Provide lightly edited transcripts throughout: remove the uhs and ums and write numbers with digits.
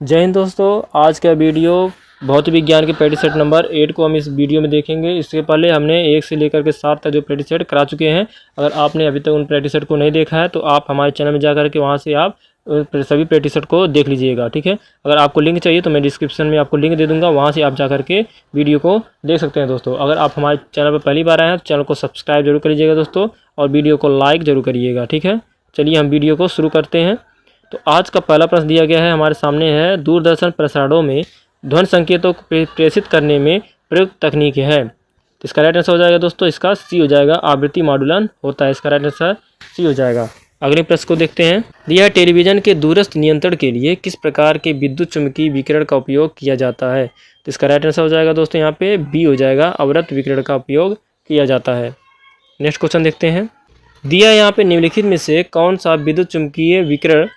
जय हिंद दोस्तों। आज का वीडियो भौतिक विज्ञान के प्रैक्टिस सेट नंबर 8 को हम इस वीडियो में देखेंगे। इससे पहले हमने 1 से लेकर के 7 तक जो प्रैक्टिस सेट करा चुके हैं। अगर आपने अभी तक उन प्रैक्टिस सेट को नहीं देखा है तो आप हमारे चैनल में जाकर के वहां से आप सभी प्रैक्टिस सेट को देख लीजिएगा, ठीक है। अगर आपको लिंक चाहिए तो मैं डिस्क्रिप्शन में आपको लिंक दे दूँगा, वहाँ से आप जाकर के वीडियो को देख सकते हैं दोस्तों। अगर आप हमारे चैनल पर पहली बार आए हैं तो चैनल को सब्सक्राइब जरूर कर लीजिएगा दोस्तों, और वीडियो को लाइक जरूर करिएगा, ठीक है। चलिए हम वीडियो को शुरू करते हैं। तो आज का पहला प्रश्न दिया गया है हमारे सामने है, दूरदर्शन प्रसारणों में ध्वनि संकेतों को प्रेषित करने में प्रयुक्त तकनीक है। तो इसका राइट आंसर हो जाएगा दोस्तों, इसका सी हो जाएगा, आवृत्ति मॉडुलन होता है। इसका राइट आंसर सी हो जाएगा। अगले प्रश्न को देखते हैं। दिया है, टेलीविजन के दूरस्थ नियंत्रण के लिए किस प्रकार के विद्युत चुम्बकीय विकिरण का उपयोग किया जाता है। तो इसका राइट आंसर हो जाएगा दोस्तों, यहाँ पे बी हो जाएगा, अवरक्त विकिरण का उपयोग किया जाता है। नेक्स्ट क्वेश्चन देखते हैं। दिया यहाँ पे निम्नलिखित में से कौन सा विद्युत चुम्बकीय विकिरण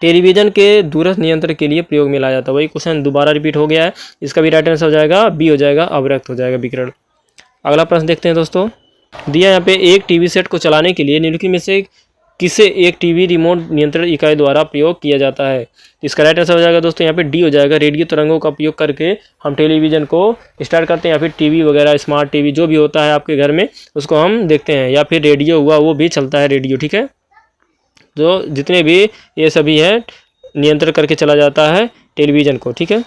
टेलीविजन के दूरस्थ नियंत्रण के लिए प्रयोग में लाया जाता है। वही क्वेश्चन दोबारा रिपीट हो गया है। इसका भी राइट आंसर हो जाएगा, बी हो जाएगा, अवरक्त हो जाएगा विकिरण। अगला प्रश्न देखते हैं दोस्तों। दिया यहाँ पे एक टीवी सेट को चलाने के लिए निम्नलिखित में से किसे एक टीवी रिमोट नियंत्रण इकाई द्वारा प्रयोग किया जाता है। इसका राइट आंसर हो जाएगा दोस्तों, यहाँ पे डी हो जाएगा, रेडियो तरंगों का उपयोग करके हम टेलीविजन को स्टार्ट करते हैं, या फिर टीवी वगैरह स्मार्ट टीवी जो भी होता है आपके घर में उसको हम देखते हैं, या फिर रेडियो हुआ वो भी चलता है रेडियो, ठीक है। जो जितने भी ये सभी हैं नियंत्रण करके चला जाता है टेलीविज़न को, ठीक है।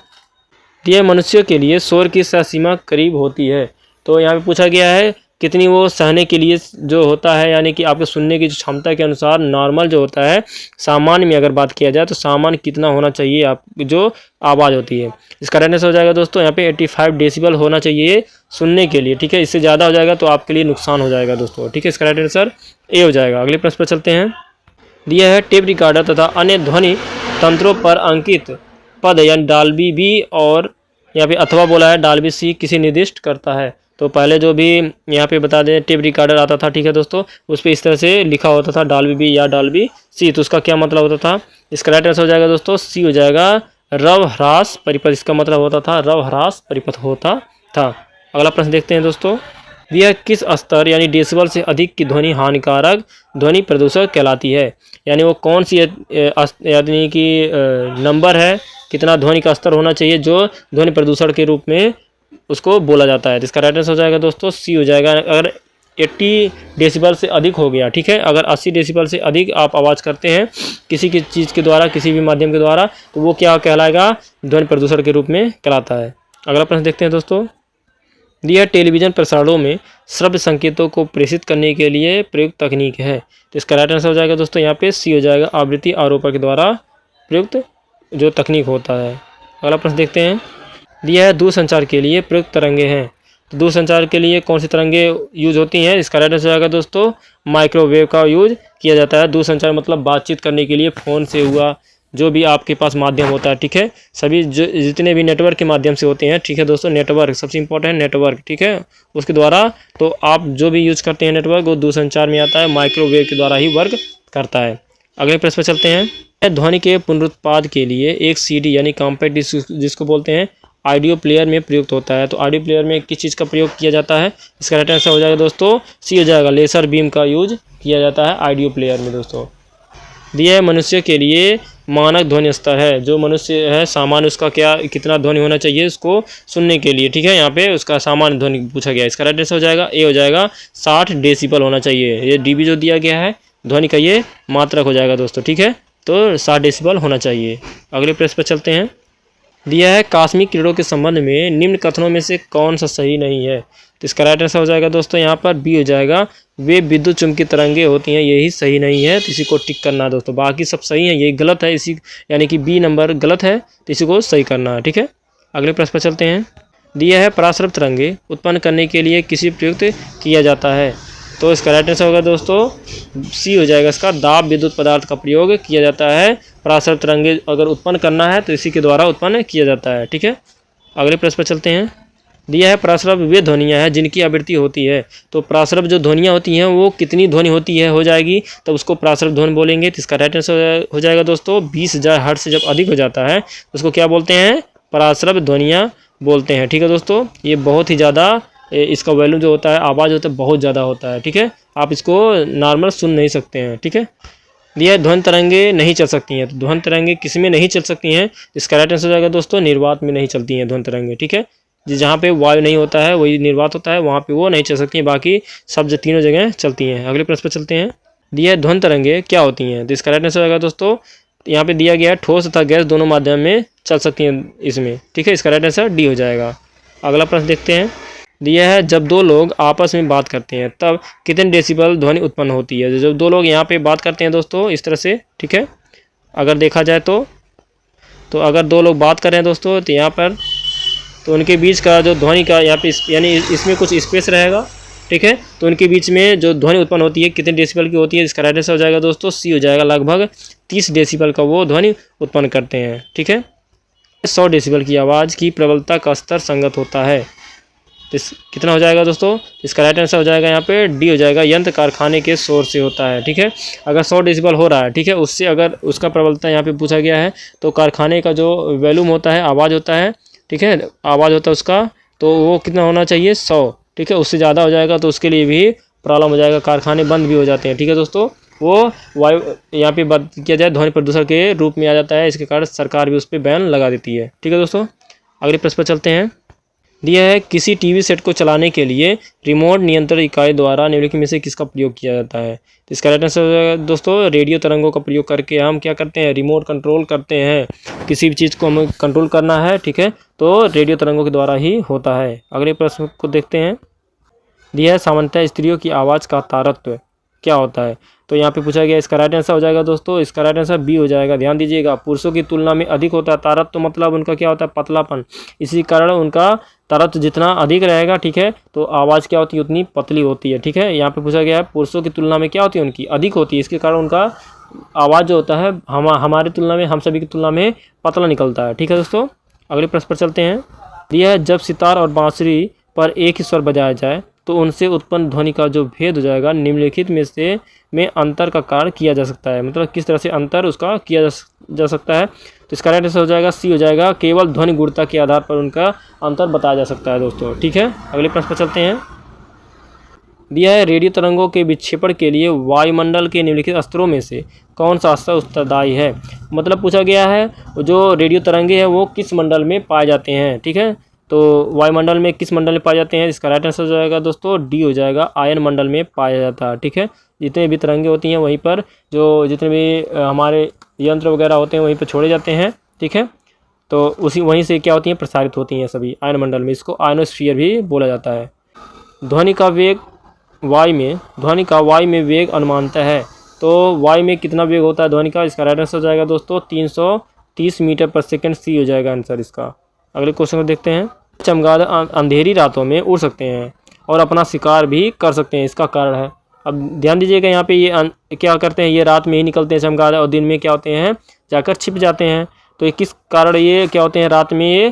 यह मनुष्य के लिए शोर की सीमा करीब होती है। तो यहाँ पे पूछा गया है कितनी वो सहने के लिए जो होता है, यानी कि आपके सुनने की क्षमता के अनुसार नॉर्मल जो होता है, सामान्य में अगर बात किया जाए तो सामान्य कितना होना चाहिए आप जो आवाज़ होती है। इसका राइट आंसर हो जाएगा दोस्तों, यहाँ पे 85 डेसिबल होना चाहिए सुनने के लिए, ठीक है। इससे ज़्यादा हो जाएगा तो आपके लिए नुकसान हो जाएगा दोस्तों, ठीक है। इसका राइट आंसर ए हो जाएगा। अगले प्रश्न पर चलते हैं। दिया है, टेप रिकॉर्डर तथा अन्य ध्वनि तंत्रों पर अंकित पद यानी डॉल्बी बी और यहाँ पे अथवा बोला है डॉल्बी सी किसी निर्दिष्ट करता है। तो पहले जो भी यहाँ पे बता दें टेप रिकॉर्डर आता था, ठीक है दोस्तों, उस पर इस तरह से लिखा होता था डॉल्बी बी या डॉल्बी सी। तो उसका क्या मतलब होता था। इसका राइट आंसर हो जाएगा दोस्तों, सी हो जाएगा, रव ह्रास परिपथ। इसका मतलब होता था रव ह्रास परिपथ होता था। अगला प्रश्न देखते हैं दोस्तों। यह किस स्तर यानी डेसिबल से अधिक की ध्वनि हानिकारक ध्वनि प्रदूषक कहलाती है। यानी वो कौन सी यानी कि नंबर है, कितना ध्वनि का स्तर होना चाहिए जो ध्वनि प्रदूषण के रूप में उसको बोला जाता है। तो इसका राइट आंसर हो जाएगा दोस्तों, सी हो जाएगा। अगर 80 डेसिबल से अधिक हो गया, ठीक है, अगर 80 डेसिबल से अधिक आप आवाज़ करते हैं किसी की चीज़ के द्वारा, किसी भी माध्यम के द्वारा, तो वो क्या कहलाएगा, ध्वनि प्रदूषण के रूप में कहलाता है। अगला प्रश्न देखते हैं दोस्तों। दिया टेलीविज़न प्रसारणों में श्रव्य संकेतों को प्रेषित करने के लिए प्रयुक्त तकनीक है। तो इसका राइट आंसर हो जाएगा दोस्तों, यहाँ पे सी हो जाएगा, आवृत्ति आरोपण के द्वारा प्रयुक्त जो तकनीक होता है। अगला प्रश्न देखते हैं। दिया है, दूरसंचार के लिए प्रयुक्त तरंगे हैं। तो दूरसंचार के लिए कौन सी तरंगे यूज होती हैं। इसका राइट आंसर हो जाएगा दोस्तों, माइक्रोवेव का यूज किया जाता है। दूरसंचार मतलब बातचीत करने के लिए फ़ोन से हुआ, जो भी आपके पास माध्यम होता है, ठीक है, सभी जो जितने भी नेटवर्क के माध्यम से होते हैं, ठीक है दोस्तों। नेटवर्क सबसे इंपॉर्टेंट है, नेटवर्क, ठीक है, उसके द्वारा तो आप जो भी यूज करते हैं नेटवर्क वो दूरसंचार में आता है, माइक्रोवेव के द्वारा ही वर्क करता है। अगले प्रश्न पर चलते हैं। ध्वनि के पुनरुत्पाद के लिए एक सीडी यानी कॉम्पैक्ट डिस्क जिसको बोलते हैं ऑडियो प्लेयर में प्रयुक्त होता है। तो ऑडियो प्लेयर में किस चीज़ का प्रयोग किया जाता है। इसका राइट आंसर हो जाएगा दोस्तों, सी हो जाएगा, लेसर बीम का यूज किया जाता है ऑडियो प्लेयर में दोस्तों। दिया है, मनुष्य के लिए मानक ध्वनि स्तर है। जो मनुष्य है सामान्य, उसका क्या कितना ध्वनि होना चाहिए उसको सुनने के लिए, ठीक है। यहाँ पे उसका सामान्य ध्वनि पूछा गया। इसका राइट आंसर हो जाएगा, ए हो जाएगा, 60 डेसिबल होना चाहिए। ये डीबी जो दिया गया है ध्वनि का ये मात्रक हो जाएगा दोस्तों, ठीक है। तो 60 डेसिबल होना चाहिए। अगले प्रश्न पर चलते हैं। दिया है, कॉस्मिक किरणों के संबंध में निम्न कथनों में से कौन सा सही नहीं है। तो इसका राइट आंसर हो जाएगा दोस्तों, यहाँ पर बी हो जाएगा, वे विद्युत चुम्बकीय तरंगे होती हैं, यही सही नहीं है। तो इसी को टिक करना है दोस्तों, बाकी सब सही है, यही गलत है, इसी यानी कि बी नंबर गलत है, तो इसी को सही करना है, ठीक है। अगले प्रश्न पर चलते हैं। दिया है, पराश्रव्य तरंगे उत्पन्न करने के लिए किसी प्रयुक्त किया जाता है। तो इसका राइट आंसर होगा दोस्तों, सी हो जाएगा, इसका दाब विद्युत पदार्थ का प्रयोग किया जाता है। पराश्रव्य तरंगे अगर उत्पन्न करना है तो इसी के द्वारा उत्पन्न किया जाता है, ठीक है। अगले प्रश्न पर चलते हैं। दिया है, पराश्रव्य वे ध्वनियाँ हैं जिनकी आवृत्ति होती है। तो पराश्रव्य जो ध्वनियाँ होती हैं वो कितनी ध्वनि होती है हो जाएगी, तब उसको पराश्रव्य ध्वनि बोलेंगे। तो इसका राइट आंसर हो जाएगा दोस्तों, 20,000 हर्ट्ज से जब अधिक हो जाता है उसको क्या बोलते हैं, पराश्रव्य ध्वनियाँ बोलते हैं, ठीक है दोस्तों। ये बहुत ही ज़्यादा इसका वैल्यू जो होता है, आवाज़ होता है बहुत ज़्यादा होता है, ठीक है। आप इसको नॉर्मल सुन नहीं सकते हैं, ठीक है। दिया है ध्वनि तरंगे नहीं चल सकती हैं। तो ध्वनि तरंगे किस में नहीं चल सकती हैं? इसका राइट आंसर हो जाएगा दोस्तों निर्वात में नहीं चलती हैं ध्वनि तरंगे। ठीक है, जहाँ पे वायु नहीं होता है वही निर्वात होता है, वहाँ पे वो नहीं चल सकती हैं, बाकी सब तीनों जगह चलती हैं। अगले प्रश्न पर चलते हैं। दिया है ध्वनि तरंगे क्या होती हैं? तो इसका राइट आंसर हो जाएगा दोस्तों, यहाँ पे दिया गया है ठोस तथा गैस दोनों माध्यम में चल सकती हैं इसमें। ठीक है, इसका राइट आंसर डी हो जाएगा। अगला प्रश्न देखते हैं। दिया है जब दो लोग आपस में बात करते हैं तब कितने डेसिबल ध्वनि उत्पन्न होती है? जब दो लोग यहाँ पे बात करते हैं दोस्तों इस तरह से, ठीक है, अगर देखा जाए तो अगर दो लोग बात कर रहे हैं दोस्तों तो यहाँ पर तो उनके बीच का जो ध्वनि का यहाँ पे यानी इसमें कुछ स्पेस रहेगा। ठीक है, तो उनके बीच में जो ध्वनि उत्पन्न होती है कितने डेसिबल की होती है? इसका राइट आंसर हो जाएगा दोस्तों सी हो जाएगा, लगभग 30 डेसिबल का वो ध्वनि उत्पन्न करते हैं। ठीक है, 100 डेसिबल की आवाज़ की प्रबलता का स्तर संगत होता है। कितना हो जाएगा दोस्तों? इसका राइट आंसर हो जाएगा यहाँ पे डी हो जाएगा, यंत्र कारखाने के शोर से होता है। ठीक है, अगर 100 डेसिबल हो रहा है, ठीक है, उससे अगर उसका प्रबलता यहाँ पे पूछा गया है तो कारखाने का जो वॉल्यूम होता है, आवाज़ होता है, ठीक है, आवाज़ होता है उसका, तो वो कितना होना चाहिए? 100। ठीक है, उससे ज़्यादा हो जाएगा तो उसके लिए भी प्रॉब्लम हो जाएगा, कारखाने बंद भी हो जाते हैं। ठीक है दोस्तों, वो वायु यहाँ पे बात किया जाए ध्वनि प्रदूषण के रूप में आ जाता है, इसके कारण सरकार भी उस पर बैन लगा देती है। ठीक है दोस्तों, अगले प्रश्न पर चलते हैं। दिया है किसी टीवी सेट को चलाने के लिए रिमोट नियंत्रण इकाई द्वारा निम्नलिखित में से किसका प्रयोग किया जाता है? तो इसका राइट आंसर दोस्तों रेडियो तरंगों का प्रयोग करके हम क्या करते हैं? रिमोट कंट्रोल करते हैं। किसी भी चीज़ को हमें कंट्रोल करना है, ठीक है, तो रेडियो तरंगों के द्वारा ही होता है। अगले प्रश्न को देखते हैं। दिया है सामान्यतः स्त्रियों की आवाज़ का तारतम्य क्या होता है? तो यहाँ पे पूछा गया, इसका राइट आंसर हो जाएगा दोस्तों, इसका राइट आंसर बी हो जाएगा। ध्यान दीजिएगा, पुरुषों की तुलना में अधिक होता है तारतम्य, तो मतलब उनका क्या होता है? पतलापन। इसी कारण उनका तारतम्य जितना अधिक रहेगा, ठीक है, तो आवाज़ क्या होती है? उतनी पतली होती है। ठीक है, यहाँ पे पूछा गया है पुरुषों की तुलना में क्या होती है? उनकी अधिक होती है, इसके कारण उनका आवाज़ जो होता है हमारी तुलना में, हम सभी की तुलना में पतला निकलता है। ठीक है दोस्तों, अगले प्रश्न पर चलते हैं। दिया है जब सितार और बांसुरी पर एक ही स्वर बजाया जाए तो उनसे उत्पन्न ध्वनि का जो भेद हो जाएगा निम्नलिखित में अंतर का कारण किया जा सकता है। मतलब किस तरह से अंतर उसका किया जा सकता है? तो इसका राइट आंसर हो जाएगा सी हो जाएगा, केवल ध्वनि गुणता के आधार पर उनका अंतर बताया जा सकता है दोस्तों। ठीक है, अगले प्रश्न पर चलते हैं। दिया है रेडियो तरंगों के विक्षेपण के लिए वायुमंडल के निम्नलिखित स्तरों में से कौन सा स्तर उत्तरदायी है? मतलब पूछा गया है जो रेडियो तरंगे हैं वो किस मंडल में पाए जाते हैं। ठीक है, तो वायुमंडल में किस मंडल में पाए जाते हैं? इसका राइट आंसर हो जाएगा दोस्तों डी हो जाएगा, आयन मंडल में पाया जाता है। ठीक है, जितने भी तरंगे होती हैं वहीं पर जो जितने भी हमारे यंत्र वगैरह होते हैं वहीं पर छोड़े जाते हैं। ठीक है, तो उसी वहीं से क्या होती हैं? प्रसारित होती हैं सभी आयन मंडल में। इसको आयनोस्फीयर भी बोला जाता है। ध्वनि का वायु में वेग अनुमानतः है, तो वायु में कितना वेग होता है ध्वनि का? इसका राइट आंसर हो जाएगा दोस्तों 330 मीटर पर सेकेंड, सी हो जाएगा आंसर इसका। अगले क्वेश्चन को देखते हैं। चमगादड़ अंधेरी रातों में उड़ सकते हैं और अपना शिकार भी कर सकते हैं, इसका कारण है। अब ध्यान दीजिएगा, यहाँ पे ये क्या करते हैं? ये रात में ही निकलते हैं चमगादड़ और दिन में क्या होते हैं? जाकर छिप जाते हैं। तो ये किस कारण ये क्या होते हैं? रात में ये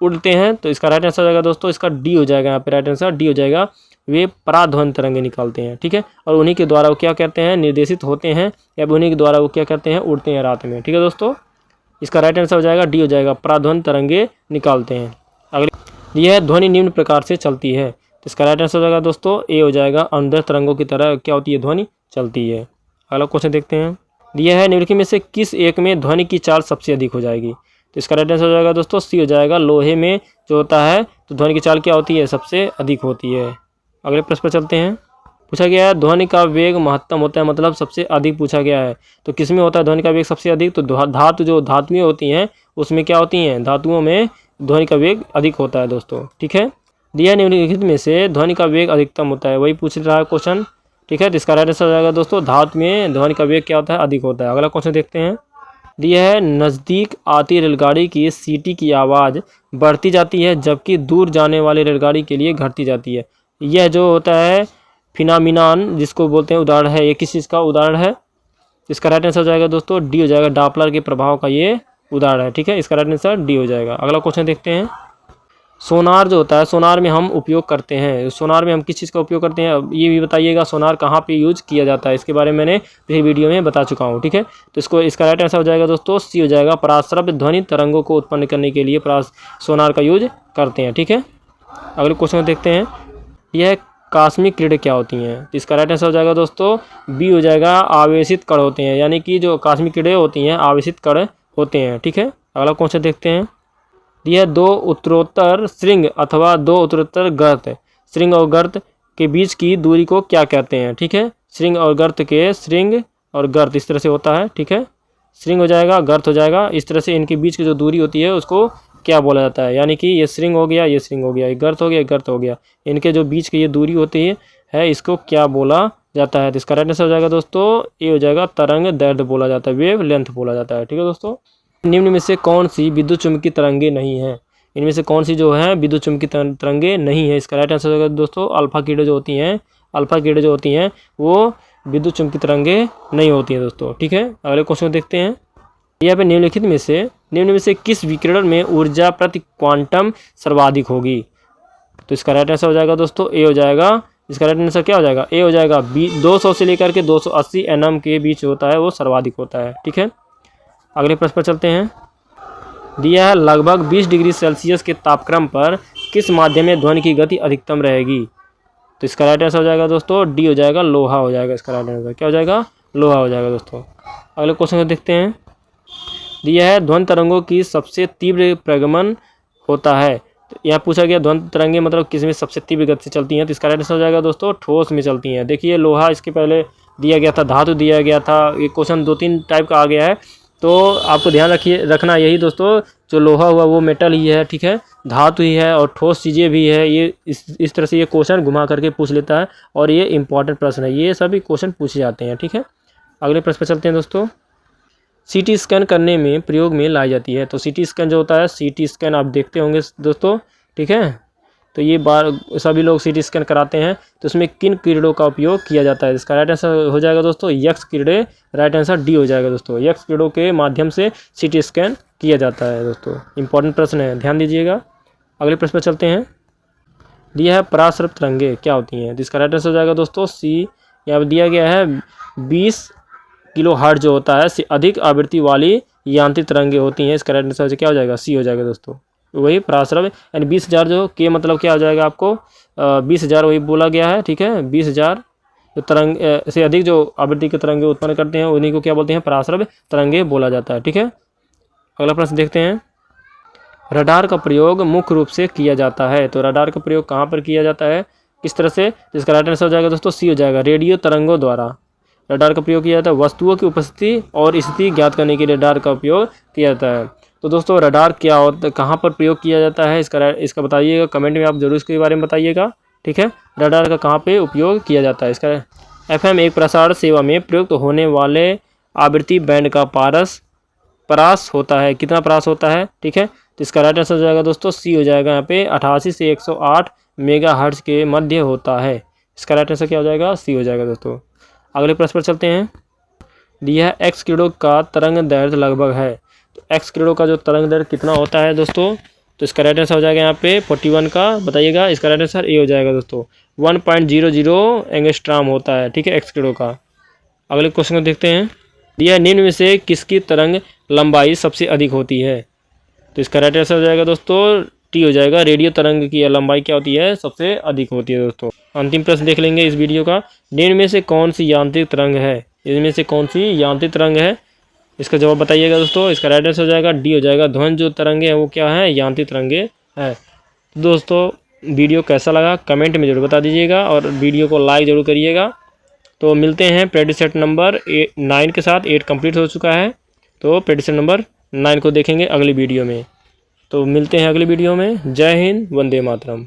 उड़ते हैं। तो इसका राइट आंसर हो जाएगा दोस्तों, इसका डी हो जाएगा, यहाँ पे राइट आंसर डी हो जाएगा। वे पराध्वनि तरंगे निकालते हैं। ठीक है, और उन्हीं के द्वारा वो क्या कहते हैं? निर्देशित होते हैं, या उन्हीं के द्वारा वो क्या करते हैं? उड़ते हैं रात में। ठीक है दोस्तों, इसका राइट आंसर हो जाएगा डी हो जाएगा, पराध्वनि तरंगे निकालते हैं। अगले यह ध्वनि निम्न प्रकार से चलती है, तो इसका राइट आंसर हो जाएगा दोस्तों ए हो जाएगा, अंदर तरंगों की तरह क्या होती है? ध्वनि चलती है। अगला क्वेश्चन देखते हैं। दिया है निम्नलिखित में से किस एक में ध्वनि की चाल सबसे अधिक हो जाएगी? तो इसका राइट आंसर हो जाएगा दोस्तों सी हो जाएगा, लोहे में जो होता है तो ध्वनि की चाल क्या होती है? सबसे अधिक होती है। अगले प्रश्न पर चलते हैं। पूछा गया है ध्वनि का वेग महत्तम होता है, मतलब सबसे अधिक पूछा गया है। तो किस में होता है ध्वनि का वेग सबसे अधिक? तो धातुएं होती हैं उसमें क्या होती हैं? धातुओं में ध्वनि का वेग अधिक होता है दोस्तों। ठीक है, दिया निम्नलिखित में से ध्वनि का वेग अधिकतम होता है, वही पूछ रहा है क्वेश्चन। ठीक है, तो इसका राइट आंसर हो जाएगा दोस्तों धातु में ध्वनि का वेग क्या होता है? अधिक होता है। अगला क्वेश्चन देखते हैं। दिया है नज़दीक आती रेलगाड़ी की सीटी की आवाज़ बढ़ती जाती है जबकि दूर जाने वाली रेलगाड़ी के लिए घटती जाती है। यह जो होता है फिनोमिनन जिसको बोलते हैं उदाहरण है, ये किस चीज़ का उदाहरण है? इसका राइट आंसर हो जाएगा दोस्तों डी हो जाएगा, डॉपलर के प्रभाव का ये उदाहरण है। ठीक है, इसका राइट आंसर डी हो जाएगा। अगला क्वेश्चन देखते हैं। सोनार जो होता है, सोनार में हम उपयोग करते हैं, सोनार में हम किस चीज़ का उपयोग करते हैं? ये भी बताइएगा, सोनार कहाँ पे यूज किया जाता है, इसके बारे में मैंने पिछली वीडियो में बता चुका हूँ। ठीक है, तो इसका राइट आंसर हो जाएगा दोस्तों सी हो जाएगा, पराश्रव्य ध्वनि तरंगों को उत्पन्न करने के लिए सोनार का यूज करते हैं। ठीक है, अगले क्वेश्चन देखते हैं। यह आकस्मिक किरणें क्या होती हैं? तो इसका राइट आंसर हो जाएगा दोस्तों बी हो जाएगा, आवेशित कण होते हैं। यानी कि जो आकस्मिक किरणें होती हैं आवेशित कण होते हैं। ठीक है, अगला क्वेश्चन देखते हैं। यह दो उत्तरोत्तर श्रृंग अथवा दो उत्तरोत्तर गर्त, श्रृंग और गर्त के बीच की दूरी को क्या कहते हैं? ठीक है, श्रृंग और गर्त के, श्रृंग और गर्त इस तरह से होता है। ठीक है, श्रृंग हो जाएगा, गर्त हो जाएगा, इस तरह से इनके बीच की जो दूरी होती है उसको क्या बोला जाता है? यानी कि ये श्रृंग हो गया, ये श्रृंग हो गया, ये गर्त हो गया, ये गर्त हो गया, इनके जो बीच की ये दूरी होती है इसको क्या बोला जाता है? तो इसका राइट आंसर हो जाएगा दोस्तों ये हो जाएगा, तरंग दैर्ध्य बोला जाता है, वेव लेंथ बोला जाता है। ठीक है दोस्तों, निम्न में से कौन सी विद्युत चुम्बकीय तरंगे नहीं है? इनमें से कौन सी जो है विद्युत चुम्बकीय तरंगे नहीं है? इसका राइट आंसर हो जाएगा दोस्तों अल्फा किरणें जो होती हैं, अल्फा किरणें जो होती हैं वो विद्युत चुम्बकीय तरंगे नहीं होती हैं दोस्तों। ठीक है, अगले क्वेश्चन देखते हैं। यहाँ पे निम्नलिखित में से किस विकिरण में ऊर्जा प्रति क्वांटम सर्वाधिक होगी? तो इसका राइट आंसर हो जाएगा दोस्तों ए हो जाएगा। इसका राइट आंसर क्या हो जाएगा? ए हो जाएगा। 200 से लेकर के 280 nm के बीच होता है, वो सर्वाधिक होता है। ठीक है, अगले प्रश्न पर चलते हैं। दिया है लगभग 20 डिग्री सेल्सियस के तापक्रम पर किस माध्यम में ध्वनि की गति अधिकतम रहेगी? तो इसका राइट आंसर हो जाएगा दोस्तों डी हो जाएगा, लोहा हो जाएगा। इसका राइट आंसर क्या हो जाएगा? लोहा हो जाएगा दोस्तों। अगले क्वेश्चन को देखते हैं। दिया है ध्वनि तरंगों की सबसे तीव्र प्रगमन होता है। तो यहाँ पूछा गया ध्वनि तरंगे मतलब किस में सबसे तीव्र गति से चलती हैं? तो इसका राइट आंसर हो जाएगा दोस्तों ठोस में चलती हैं। देखिए लोहा इसके पहले दिया गया था, धातु दिया गया था, ये क्वेश्चन 2-3 टाइप का आ गया है, तो आपको ध्यान रखना यही दोस्तों, जो लोहा हुआ वो मेटल ही है। ठीक है, धातु ही है और ठोस चीज़ें भी है। ये इस तरह से ये क्वेश्चन घुमा करके पूछ लेता है और ये इंपॉर्टेंट प्रश्न है, ये सभी क्वेश्चन पूछे जाते हैं। ठीक है, अगले प्रश्न पर चलते हैं दोस्तों। सीटी स्कैन करने में प्रयोग में लाई जाती है। तो सीटी स्कैन जो होता है, सीटी स्कैन आप देखते होंगे दोस्तों। ठीक है, तो ये सभी लोग सीटी स्कैन कराते हैं, तो उसमें किन किरणों का उपयोग किया जाता है? इसका राइट आंसर हो जाएगा दोस्तों यक्स किरणें। राइट आंसर डी हो जाएगा दोस्तों, यक्स किरणों के माध्यम से सीटी स्कैन किया जाता है दोस्तों। इंपॉर्टेंट प्रश्न है, ध्यान दीजिएगा। अगले प्रश्न पर चलते हैं। दिया है पराश्रव्य तरंगे क्या होती हैं? इसका राइट आंसर हो जाएगा दोस्तों सी। यहाँ पर दिया गया है 20 किलोहर्ट्ज़ जो होता है से अधिक आवृत्ति वाली यांत्रिक तरंगे होती हैं। इसका राइट आंसर क्या हो जाएगा? सी हो जाएगा दोस्तों, वही पराश्रव्य। यानी 20,000 जो के मतलब क्या हो जाएगा आपको? 20,000 वही बोला गया है। ठीक है, 20,000 जो तरंग से अधिक जो आवृत्ति के तरंगे उत्पन्न करते हैं उन्हीं को क्या बोलते हैं? पराश्रव्य तरंगे बोला जाता है। ठीक है, अगला प्रश्न देखते हैं। रडार का प्रयोग मुख्य रूप से किया जाता है। तो रडार का प्रयोग कहाँ पर किया जाता है, किस तरह से? जिसका राइट आंसर हो जाएगा दोस्तों सी हो जाएगा, रेडियो तरंगों द्वारा रडार का प्रयोग किया जाता है। वस्तुओं की उपस्थिति और स्थिति ज्ञात करने के लिए रडार का उपयोग किया जाता है। तो दोस्तों रडार क्या होता है, कहाँ पर प्रयोग किया जाता है, इसका बताइएगा कमेंट में, आप जरूर इसके बारे में बताइएगा। ठीक है, रडार का कहाँ पे उपयोग किया जाता है? इसका FM एक प्रसारण सेवा में प्रयुक्त होने वाले आवृत्ति बैंड का परास होता है। कितना परास होता है? ठीक है, तो इसका राइट आंसर हो जाएगा दोस्तों सी हो जाएगा। यहाँ पे 88 से 108 मेगाहर्ट्ज़ के मध्य होता है। इसका राइट आंसर क्या हो जाएगा? सी हो जाएगा दोस्तों। अगले प्रश्न पर चलते हैं। दिया है एक्स किरणों का तरंग दैर्ध्य लगभग है। तो एक्स किरणों का जो तरंग दैर्ध्य कितना होता है दोस्तों? तो इसका राइट आंसर हो जाएगा यहाँ पे 41 का, बताइएगा। इसका राइट आंसर ए हो जाएगा दोस्तों, 1.00 एंगस्ट्रॉम होता है। ठीक है, एक्स किरणों का। अगले क्वेश्चन को देखते हैं। दिया निम्न में से किसकी तरंग लंबाई सबसे अधिक होती है? तो इसका राइट आंसर हो जाएगा दोस्तों टी हो जाएगा, रेडियो तरंग की लंबाई क्या होती है? सबसे अधिक होती है दोस्तों। अंतिम प्रश्न देख लेंगे इस वीडियो का। निम्न में से कौन सी यांत्रिक तरंग है? इनमें से कौन सी यांत्रिक तरंग है? इसका जवाब बताइएगा दोस्तों। इसका राइट आंसर हो जाएगा डी हो जाएगा, ध्वनि जो तरंगे हैं वो क्या है? यांत्रिक तरंगे है। दोस्तों वीडियो कैसा लगा कमेंट में जरूर बता दीजिएगा और वीडियो को लाइक जरूर करिएगा। तो मिलते हैं प्रैक्टिस सेट नंबर 9 के साथ। 8 कंप्लीट हो चुका है, तो प्रैक्टिस सेट नंबर 9 को देखेंगे अगली वीडियो में। तो मिलते हैं अगली वीडियो में। जय हिंद, वंदे मातरम।